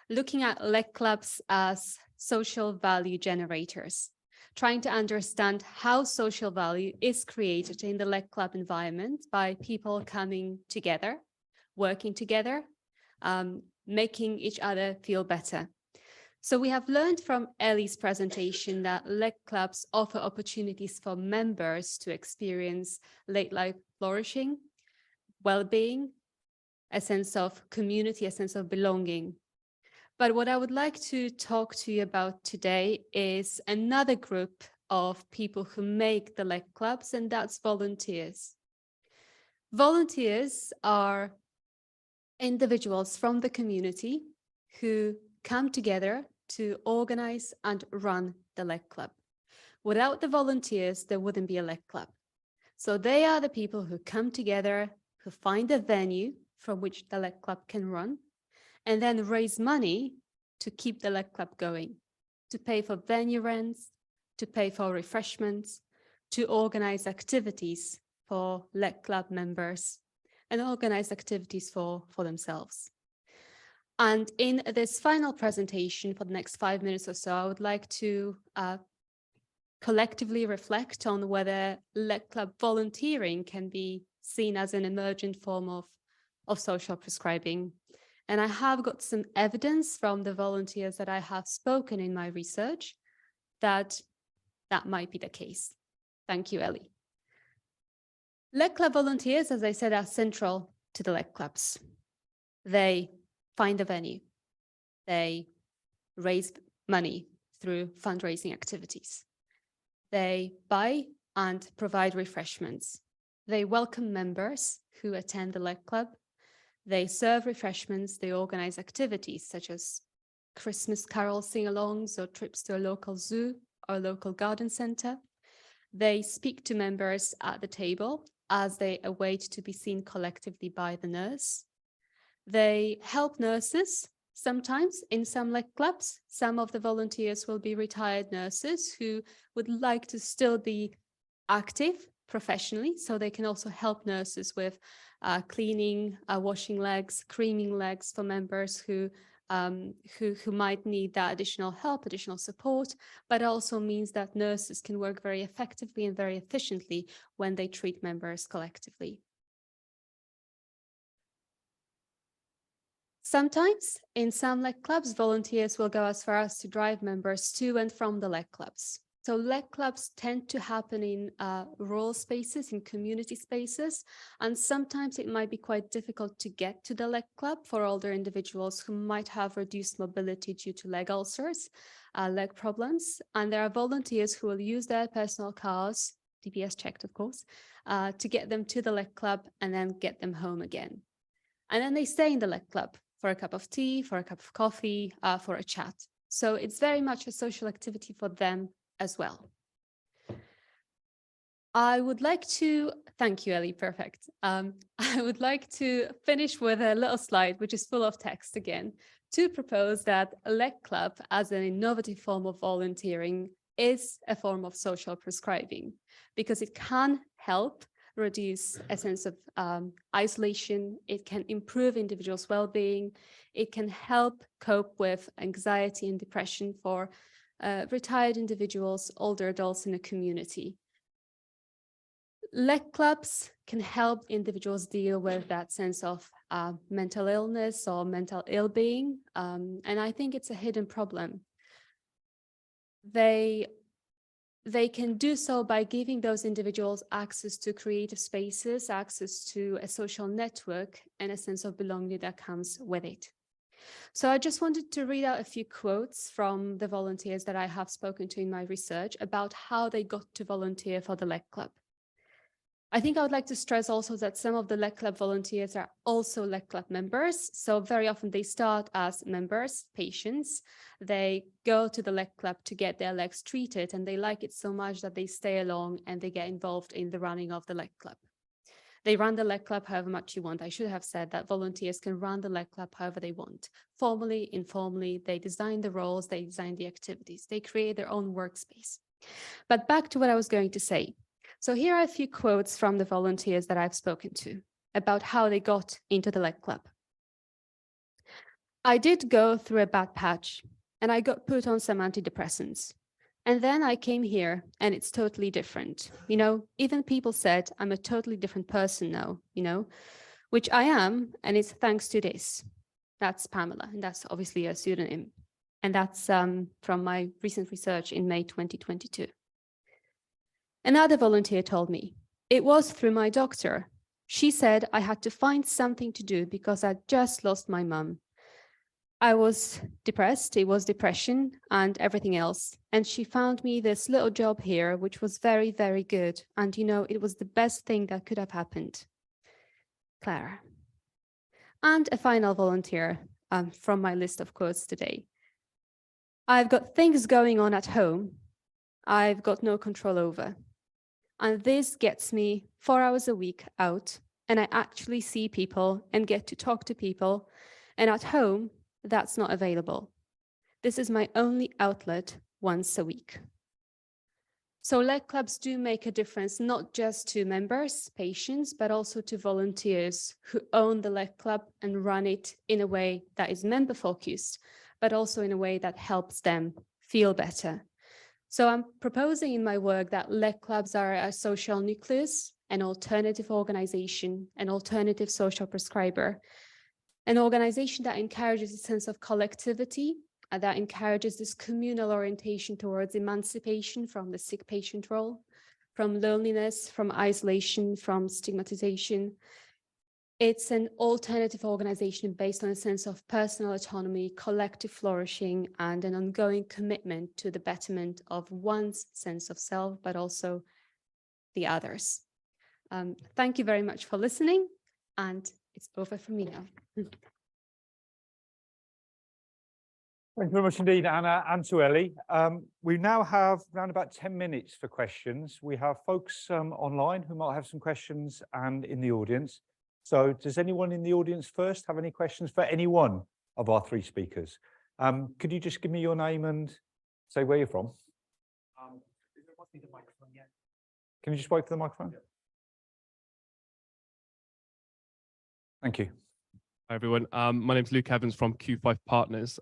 looking at leg clubs as social value generators, trying to understand how social value is created in the leg club environment by people coming together, working together, making each other feel better. So we have learned from Ellie's presentation that leg clubs offer opportunities for members to experience late life flourishing, well-being, a sense of community, a sense of belonging. But what I would like to talk to you about today is another group of people who make the leg clubs, and that's volunteers. Volunteers are individuals from the community who come together to organize and run the leg club. Without the volunteers, there wouldn't be a leg club. So they are the people who come together, who find a venue from which the leg club can run, and then raise money to keep the leg club going, to pay for venue rents, to pay for refreshments, to organize activities for leg club members, and organize activities for themselves. And in this final presentation for the next 5 minutes or so, I would like to collectively reflect on whether leg club volunteering can be seen as an emergent form of social prescribing. And I have got some evidence from the volunteers that I have spoken in my research that that might be the case. Thank you, Ellie. Leg club volunteers, as I said, are central to the leg clubs. They find a venue. They raise money through fundraising activities. They buy and provide refreshments. They welcome members who attend the leg club. They serve refreshments. They organize activities such as Christmas carol sing-alongs or trips to a local zoo or local garden center. They speak to members at the table as they await to be seen collectively by the nurse. They help nurses sometimes in some leg clubs. Some of the volunteers will be retired nurses who would like to still be active professionally, so they can also help nurses with cleaning, washing legs, creaming legs for members who might need that additional help, additional support, but it also means that nurses can work very effectively and very efficiently when they treat members collectively. Sometimes in some leg clubs, volunteers will go as far as to drive members to and from the leg clubs. So leg clubs tend to happen in rural spaces, in community spaces, and sometimes it might be quite difficult to get to the leg club for older individuals who might have reduced mobility due to leg ulcers, leg problems. And there are volunteers who will use their personal cars, DBS checked of course, to get them to the leg club and then get them home again. And then they stay in the leg club for a cup of tea, for a cup of coffee, for a chat. So it's very much a social activity for them as well. I would like to, thank you, Ellie, perfect. I would like to finish with a little slide, which is full of text again, to propose that a leg club as an innovative form of volunteering is a form of social prescribing, because it can help reduce a sense of isolation. It can improve individuals' well-being. It can help cope with anxiety and depression for retired individuals, older adults in the community. Leg clubs can help individuals deal with that sense of mental illness or mental ill-being, and I think it's a hidden problem. They can do so by giving those individuals access to creative spaces, access to a social network, and a sense of belonging that comes with it. So I just wanted to read out a few quotes from the volunteers that I have spoken to in my research about how they got to volunteer for the Leg Club. I think I would like to stress also that some of the Leg Club volunteers are also Leg Club members. So very often they start as members, patients. They go to the Leg Club to get their legs treated, and they like it so much that they stay along and they get involved in the running of the Leg Club. They run the Leg Club however much you want. I should have said that volunteers can run the Leg Club however they want. Formally, informally, they design the roles, they design the activities, they create their own workspace. But back to what I was going to say. So here are a few quotes from the volunteers that I've spoken to about how they got into the Leg Club. I did go through a bad patch and I got put on some antidepressants. And then I came here and it's totally different. You know, even people said I'm a totally different person now, you know, which I am, and it's thanks to this. That's Pamela, and that's obviously a pseudonym. And that's from my recent research in May 2022. Another volunteer told me, it was through my doctor. She said I had to find something to do because I just lost my mum. I was depressed, it was depression and everything else. And she found me this little job here, which was very, very good. And you know, it was the best thing that could have happened. Clara. And a final volunteer from my list of quotes today. I've got things going on at home I've got no control over. And this gets me 4 hours a week out, and I actually see people and get to talk to people. And at home, that's not available. This is my only outlet once a week. So Leg Clubs do make a difference, not just to members, patients, but also to volunteers who own the Leg Club and run it in a way that is member focused, but also in a way that helps them feel better. So I'm proposing in my work that Leg Clubs are a social nucleus, an alternative organization, an alternative social prescriber, an organization that encourages a sense of collectivity, that encourages this communal orientation towards emancipation from the sick patient role, from loneliness, from isolation, from stigmatization. It's an alternative organization based on a sense of personal autonomy, collective flourishing, and an ongoing commitment to the betterment of one's sense of self, but also the others. Thank you very much for listening, and it's over for me now. Thank you very much indeed, Anna, and to Ellie. We now have around about 10 minutes for questions. We have folks online who might have some questions and in the audience. So does anyone in the audience first have any questions for any one of our three speakers? Could you just give me your name and say where you're from? Can you just wait for the microphone? Yeah. Thank you. Hi, everyone. My name is Luke Evans from Q5 Partners.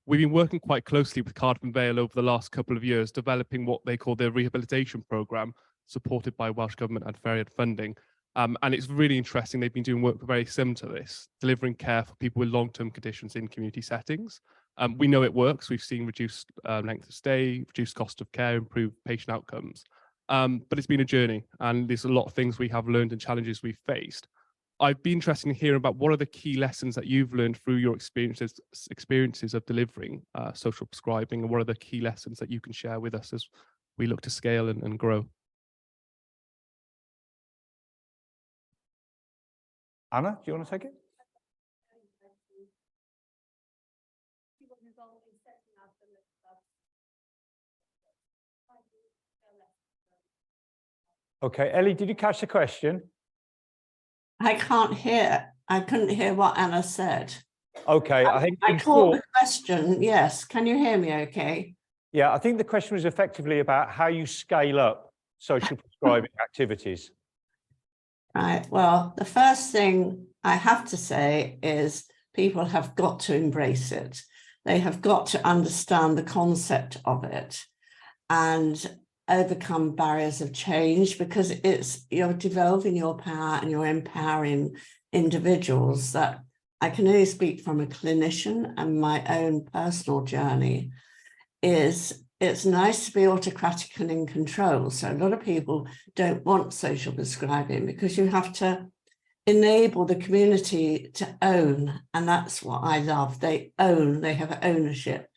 We've been working quite closely with Cardiff and Vale over the last couple of years, developing what they call their rehabilitation programme, supported by Welsh Government and Feriad funding. And it's really interesting. They've been doing work very similar to this, delivering care for people with long-term conditions in community settings. We know it works. We've seen reduced length of stay, reduced cost of care, improved patient outcomes. But it's been a journey, and there's a lot of things we have learned and challenges we've faced. I'd be interested in hearing about what are the key lessons that you've learned through your experiences of delivering social prescribing, and what are the key lessons that you can share with us as we look to scale and grow? Anna, do you want to take it? Okay, Ellie, did you catch the question? I can't hear. I couldn't hear what Anna said. Okay, I think I caught the question. Yes. Can you hear me okay? Yeah, I think the question was effectively about how you scale up social prescribing activities. Right. Well, the first thing I have to say is people have got to embrace it. They have got to understand the concept of it and overcome barriers of change, because you're developing your power and you're empowering individuals. That I can only speak from a clinician, and my own personal journey is it's nice to be autocratic and in control. So a lot of people don't want social prescribing because you have to enable the community to own. And that's what I love. They own, they have ownership.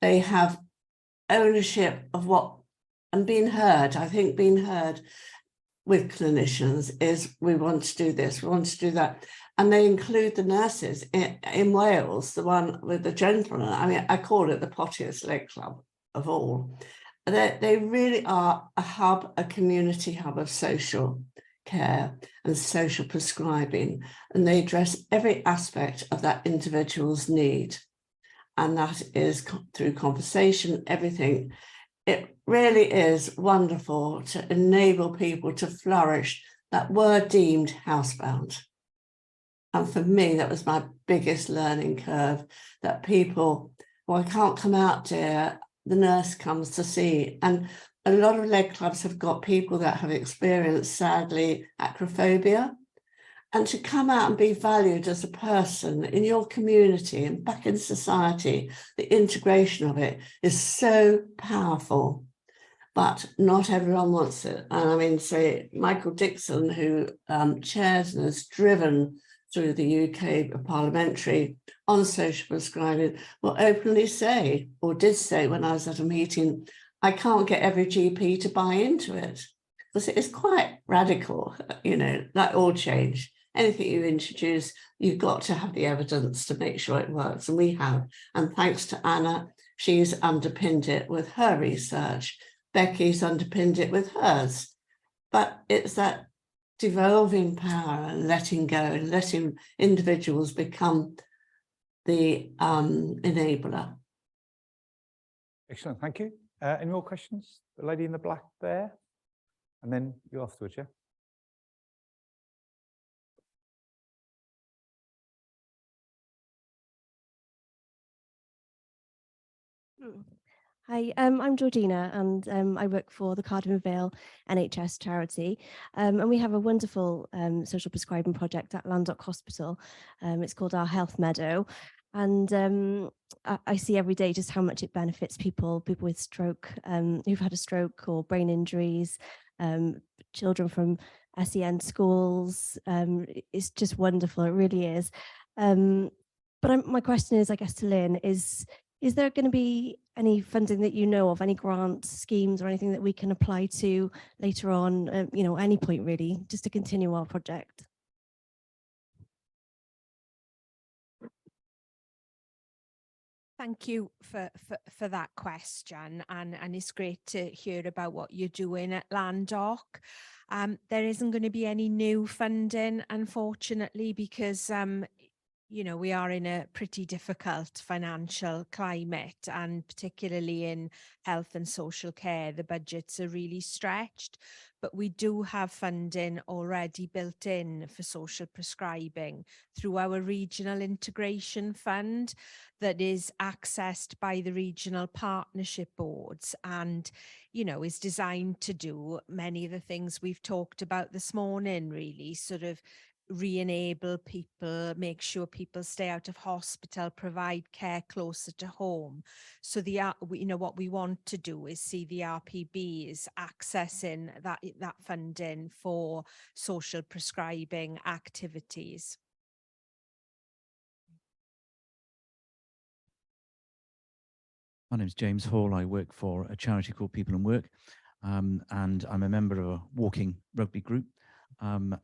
They have ownership of what, and being heard. I think being heard with clinicians is, we want to do this, we want to do that. And they include the nurses. In Wales, the one with the gentleman, I mean, I call it the pottiest leg club of all. They really are a hub, a community hub of social care and social prescribing, and they address every aspect of that individual's need. And that is through conversation, everything. It really is wonderful to enable people to flourish that were deemed housebound. And for me, that was my biggest learning curve, that people, well, I can't come out, dear, the nurse comes to see. And a lot of leg clubs have got people that have experienced, sadly, acrophobia. And to come out and be valued as a person in your community and back in society, the integration of it is so powerful. But not everyone wants it. And I mean, say, Michael Dixon, who chairs and has driven through the UK parliamentary on social prescribing, will openly say, or did say when I was at a meeting, I can't get every GP to buy into it. Because it's quite radical, you know, like all change. Anything you introduce, you've got to have the evidence to make sure it works. And we have. And thanks to Anna, she's underpinned it with her research. Becky's underpinned it with hers. But it's that devolving power and letting go and letting individuals become the enabler. Excellent, thank you. Any more questions? The lady in the black there, and then you afterwards, yeah? Hi, I'm Georgina, and I work for the Cardiff and Vale NHS charity, and we have a wonderful social prescribing project at Landock Hospital. It's called Our Health Meadow, and I see every day just how much it benefits people with stroke, who've had a stroke or brain injuries, children from SEN schools. It's just wonderful, it really is. But my question is, I guess, to Lynne, is there going to be any funding that you know of, any grant schemes or anything that we can apply to later on, you know, any point really, just to continue our project? Thank you for that question, and it's great to hear about what you're doing at Landock. There isn't going to be any new funding, unfortunately, because you know, we are in a pretty difficult financial climate, and particularly in health and social care, the budgets are really stretched. But we do have funding already built in for social prescribing through our regional integration fund that is accessed by the regional partnership boards, and, you know, is designed to do many of the things we've talked about this morning, really, sort of re-enable people, make sure people stay out of hospital, provide care closer to home. So you know, what we want to do is see the RPBs accessing that funding for social prescribing activities. My name's James Hall. I work for a charity called People and Work, and I'm a member of a walking rugby group. I'm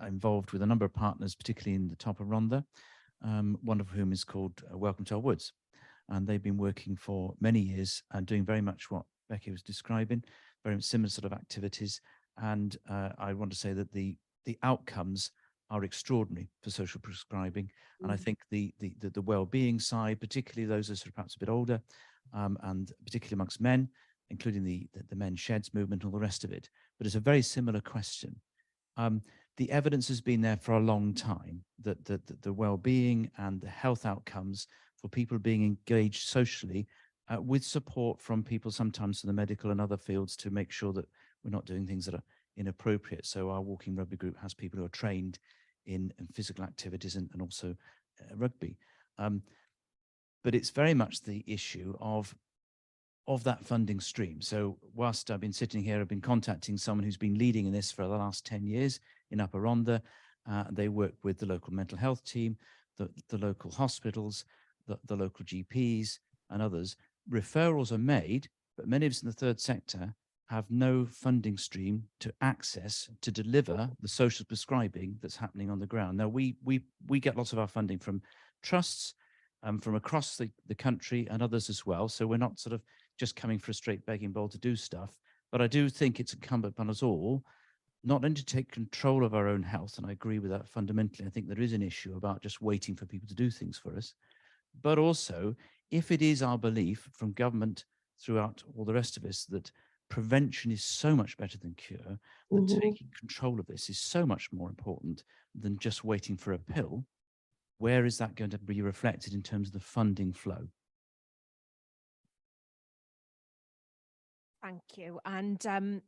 involved with a number of partners, particularly in the top of Rhondda, one of whom is called Welcome to Our Woods. And they've been working for many years and doing very much what Becky was describing, very similar sort of activities. And I want to say that the outcomes are extraordinary for social prescribing. And I think the well-being side, particularly those that are sort of perhaps a bit older, and particularly amongst men, including the men's sheds movement and all the rest of it. But it's a very similar question. The evidence has been there for a long time that the well-being and the health outcomes for people being engaged socially with support from people sometimes from the medical and other fields to make sure that we're not doing things that are inappropriate. So our walking rugby group has people who are trained in physical activities and also rugby. But it's very much the issue of that funding stream. So whilst I've been sitting here, I've been contacting someone who's been leading in this for the last 10 years in Upper Rhondda. They work with the local mental health team, the local hospitals, the local GPs and others. Referrals are made, but many of us in the third sector have no funding stream to access to deliver the social prescribing that's happening on the ground. Now, we get lots of our funding from trusts, from across the country and others as well. So we're not sort of just coming for a straight begging bowl to do stuff. But I do think it's incumbent upon us all not only to take control of our own health, and I agree with that fundamentally. I think there is an issue about just waiting for people to do things for us, but also if it is our belief from government throughout all the rest of us that prevention is so much better than cure, that taking control of this is so much more important than just waiting for a pill, where is that going to be reflected in terms of the funding flow? Thank you. And,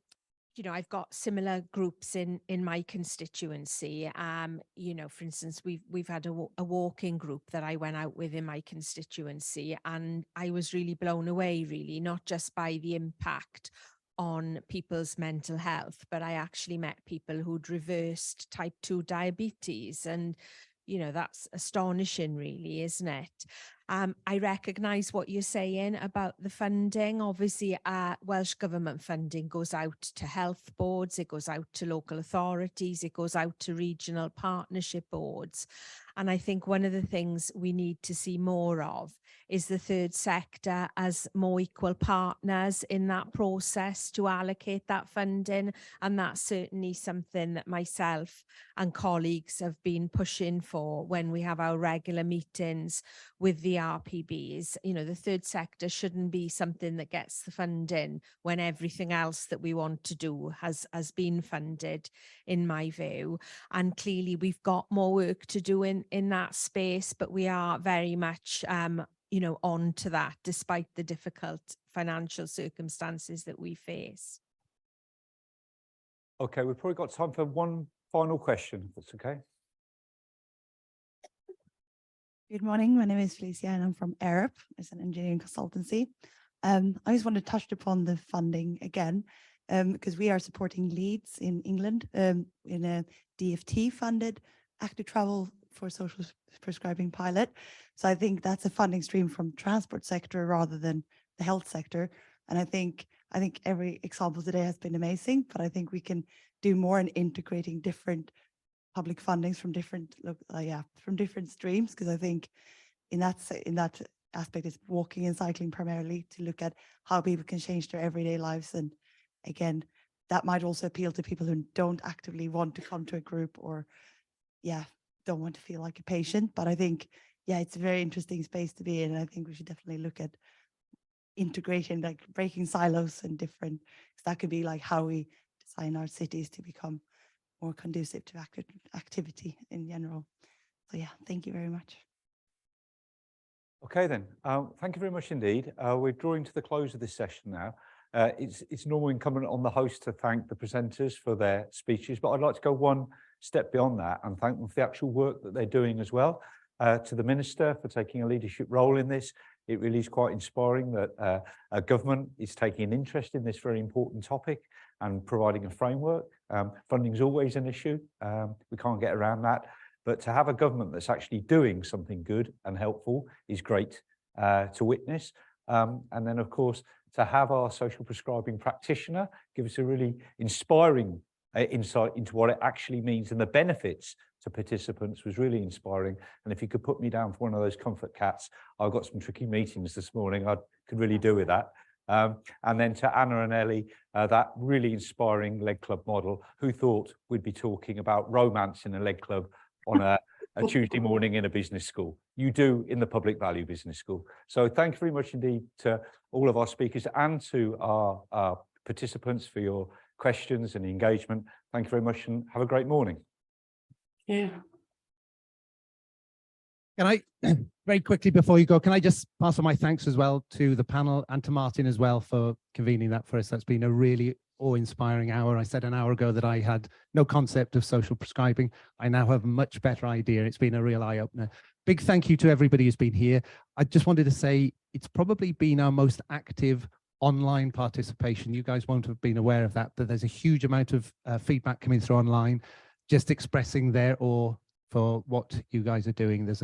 you know, I've got similar groups in my constituency. You know, for instance, we've had a walking group that I went out with in my constituency, and I was really blown away, really, not just by the impact on people's mental health, but I actually met people who'd reversed type 2 diabetes. And, you know, that's astonishing, really, isn't it? I recognise what you're saying about the funding. Obviously, Welsh Government funding goes out to health boards, it goes out to local authorities, it goes out to regional partnership boards. And I think one of the things we need to see more of is the third sector as more equal partners in that process to allocate that funding. And that's certainly something that myself and colleagues have been pushing for when we have our regular meetings with the RPBs. You know, the third sector shouldn't be something that gets the funding when everything else that we want to do has been funded, in my view. And clearly we've got more work to do in that space, but we are very much you know, on to that despite the difficult financial circumstances that we face. Okay, we've probably got time for one final question, if that's okay. Good morning, my name is Felicia and I'm from Arab. It's an engineering consultancy. I just want to touch upon the funding again, because we are supporting Leeds in England in a DFT funded active travel for social prescribing pilot. So I think that's a funding stream from transport sector rather than the health sector. And I think every example today has been amazing, but I think we can do more in integrating different public fundings from different streams, because I think in that aspect it's walking and cycling primarily to look at how people can change their everyday lives. And again, that might also appeal to people who don't actively want to come to a group or don't want to feel like a patient. But I think it's a very interesting space to be in, and I think we should definitely look at integration, like breaking silos and different, because that could be like how we design our cities to become more conducive to activity in general. So thank you very much. Okay then, thank you very much indeed. We're drawing to the close of this session now. It's normal incumbent on the host to thank the presenters for their speeches, but I'd like to go one step beyond that and thank them for the actual work that they're doing as well. To the Minister for taking a leadership role in this. It really is quite inspiring that a government is taking an interest in this very important topic and providing a framework. Funding is always an issue. We can't get around that. But to have a government that's actually doing something good and helpful is great to witness. And then, of course, to have our social prescribing practitioner give us a really inspiring insight into what it actually means and the benefits to participants was really inspiring. And if you could put me down for one of those comfort cats, I've got some tricky meetings this morning. I could really do with that. And then to Anna and Ellie, that really inspiring leg club model. Who thought we'd be talking about romance in a leg club on a Tuesday morning in a business school? You do in the public value business school. So thank you very much indeed to all of our speakers and to our participants for your questions and engagement. Thank you very much and have a great morning. Yeah. Can I, very quickly before you go, can I just pass on my thanks as well to the panel and to Martin as well for convening that for us. That's been a really awe-inspiring hour. I said an hour ago that I had no concept of social prescribing. I now have a much better idea. It's been a real eye-opener. Big thank you to everybody who's been here. I just wanted to say it's probably been our most active online participation. You guys won't have been aware of that, but there's a huge amount of feedback coming through online, just expressing their awe for what you guys are doing. There's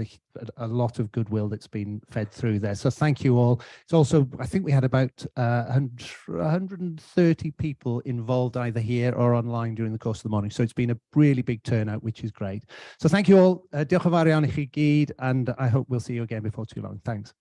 a lot of goodwill that's been fed through there. So thank you all. It's also, I think we had about 130 people involved either here or online during the course of the morning. So it's been a really big turnout, which is great. So thank you all. Diolch yn fawr iawn i chi gyd, and I hope we'll see you again before too long. Thanks.